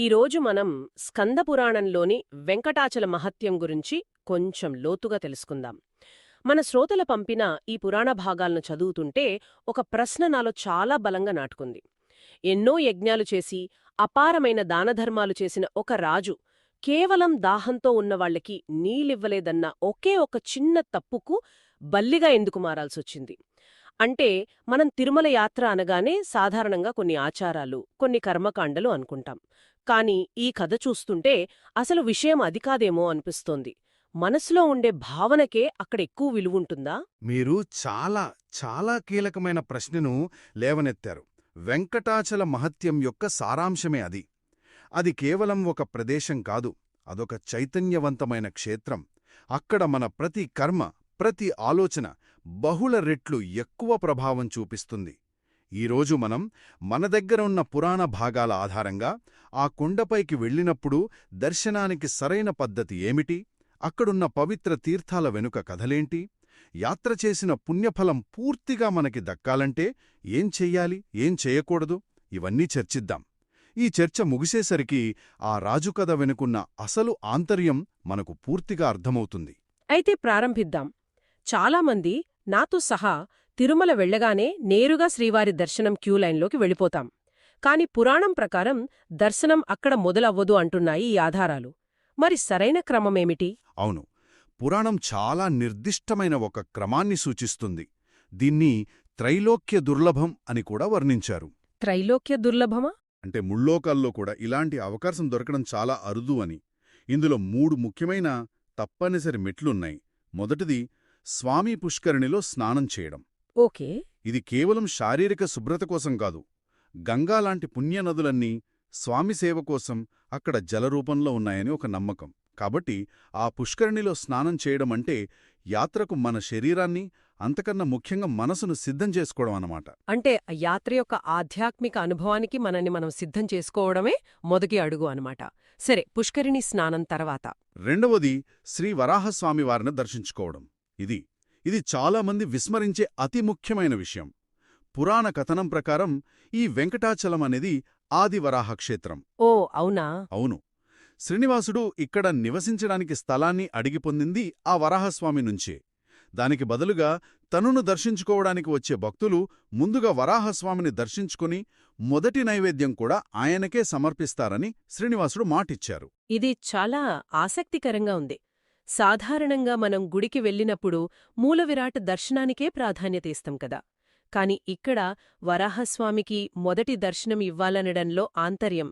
ఈరోజు మనం స్కందపురాణంలోని వెంకటాచల మహత్యం గురించి కొంచెం లోతుగా తెలుసుకుందాం. మన శ్రోతల పంపిన ఈ పురాణ భాగాలను చదువుతుంటే ఒక ప్రశ్న నాలో చాలా బలంగా నాటుకుంది. ఎన్నో యజ్ఞాలు చేసి అపారమైన దానధర్మాలు చేసిన ఒక రాజు కేవలం దాహంతో ఉన్నవాళ్లకి నీళ్ళివ్వలేదన్న ఒకే ఒక చిన్న తప్పుకు బల్లిగా ఎందుకు మారాల్సొచ్చింది? అంటే మనం తిరుమల యాత్ర అనగానే సాధారణంగా కొన్ని ఆచారాలు, కొన్ని కర్మకాండలు అనుకుంటాం. కాని ఈ కథ చూస్తుంటే అసలు విషయం అది కాదేమో అనిపిస్తోంది. మనసులో ఉండే భావనకే అక్కడ ఎక్కువ విలువుంటుందా? మీరు చాలా చాలా కీలకమైన ప్రశ్నను లేవనెత్తారు. వెంకటాచల మహత్యం యొక్క సారాంశమే అది. అది కేవలం ఒక ప్రదేశం కాదు, అదొక చైతన్యవంతమైన క్షేత్రం. అక్కడ మన ప్రతి కర్మ, ప్రతి ఆలోచన బహుళ రెట్లు ఎక్కువ ప్రభావం చూపిస్తుంది. ఈరోజు మనం మన దగ్గర ఉన్న పురాణ భాగాల ఆధారంగా ఆ కొండపైకి వెళ్ళినప్పుడు దర్శనానికి సరైన పద్ధతి ఏమిటి, అక్కడున్న పవిత్ర తీర్థాల వెనుక కథలేంటి, యాత్ర చేసిన పుణ్యఫలం పూర్తిగా మనకి దక్కాలంటే ఏం చెయ్యాలి, ఏం చేయకూడదు, ఇవన్నీ చర్చిద్దాం. ఈ చర్చ ముగిసేసరికి ఆ రాజుకథ వెనుకున్న అసలు ఆంతర్యం మనకు పూర్తిగా అర్థమవుతుంది. అయితే ప్రారంభిద్దాం. చాలామంది, నాతో సహా, తిరుమల వెళ్లగానే నేరుగా శ్రీవారి దర్శనం క్యూలైన్లోకి వెళ్ళిపోతాం. కాని పురాణం ప్రకారం దర్శనం అక్కడ మొదలవ్వదు అంటున్నాయి ఈ ఆధారాలు. మరి సరైన క్రమమేమిటి? అవును, పురాణం చాలా నిర్దిష్టమైన ఒక క్రమాన్ని సూచిస్తుంది. దీన్ని త్రైలోక్య దుర్లభం అని కూడా వర్ణించారు. త్రైలోక్య దుర్లభమా? అంటే ముల్లోకాల్లో కూడా ఇలాంటి అవకాశం దొరకడం చాలా అరుదు అని. ఇందులో 3 ముఖ్యమైన తప్పనిసరి మెట్లున్నాయి. మొదటిది స్వామి పుష్కరిణిలో స్నానం చేయడం. ఓకే. ఇది కేవలం శారీరక శుభ్రత కోసం కాదు. గంగాలాంటి పుణ్యనదులన్నీ స్వామి సేవ కోసం అక్కడ జలరూపంలో ఉన్నాయని ఒక నమ్మకం. కాబట్టి ఆ పుష్కరిణిలో స్నానం చేయడం అంటే యాత్రకు మన శరీరాన్ని, అంతకన్నా ముఖ్యంగా మనసును సిద్ధం చేసుకోవడం అన్నమాట. అంటే యాత్ర యొక్క ఆధ్యాత్మిక అనుభవానికి మనని మనం సిద్ధం చేసుకోవడమే మొదటి అడుగు అనమాట. సరే, పుష్కరిణి స్నానం తర్వాత రెండవది శ్రీ వరాహస్వామివారిని దర్శించుకోవడం. ఇది చాలామంది విస్మరించే అతి ముఖ్యమైన విషయం. పురాణ కథనం ప్రకారం ఈ వెంకటాచలం అనేది ఆది వరాహక్షేత్రం. ఓ అవునా? అవును. శ్రీనివాసుడు ఇక్కడ నివసించడానికి స్థలాన్ని అడిగి పొందింది ఆ వరాహస్వామి నుంచే. దానికి బదులుగా తనును దర్శించుకోవడానికి వచ్చే భక్తులు ముందుగా వరాహస్వామిని దర్శించుకుని మొదటి నైవేద్యం కూడా ఆయనకే సమర్పిస్తారని శ్రీనివాసుడు మాటిచ్చారు. ఇది చాలా ఆసక్తికరంగా ఉంది. సాధారణంగా మనం గుడికి వెళ్ళినప్పుడు మూలవిరాట్ దర్శనానికే ప్రాధాన్యత ఇస్తాం కదా. కాని ఇక్కడ వరాహస్వామికి మొదటి దర్శనం ఇవ్వాలనడంలో ఆంతర్యం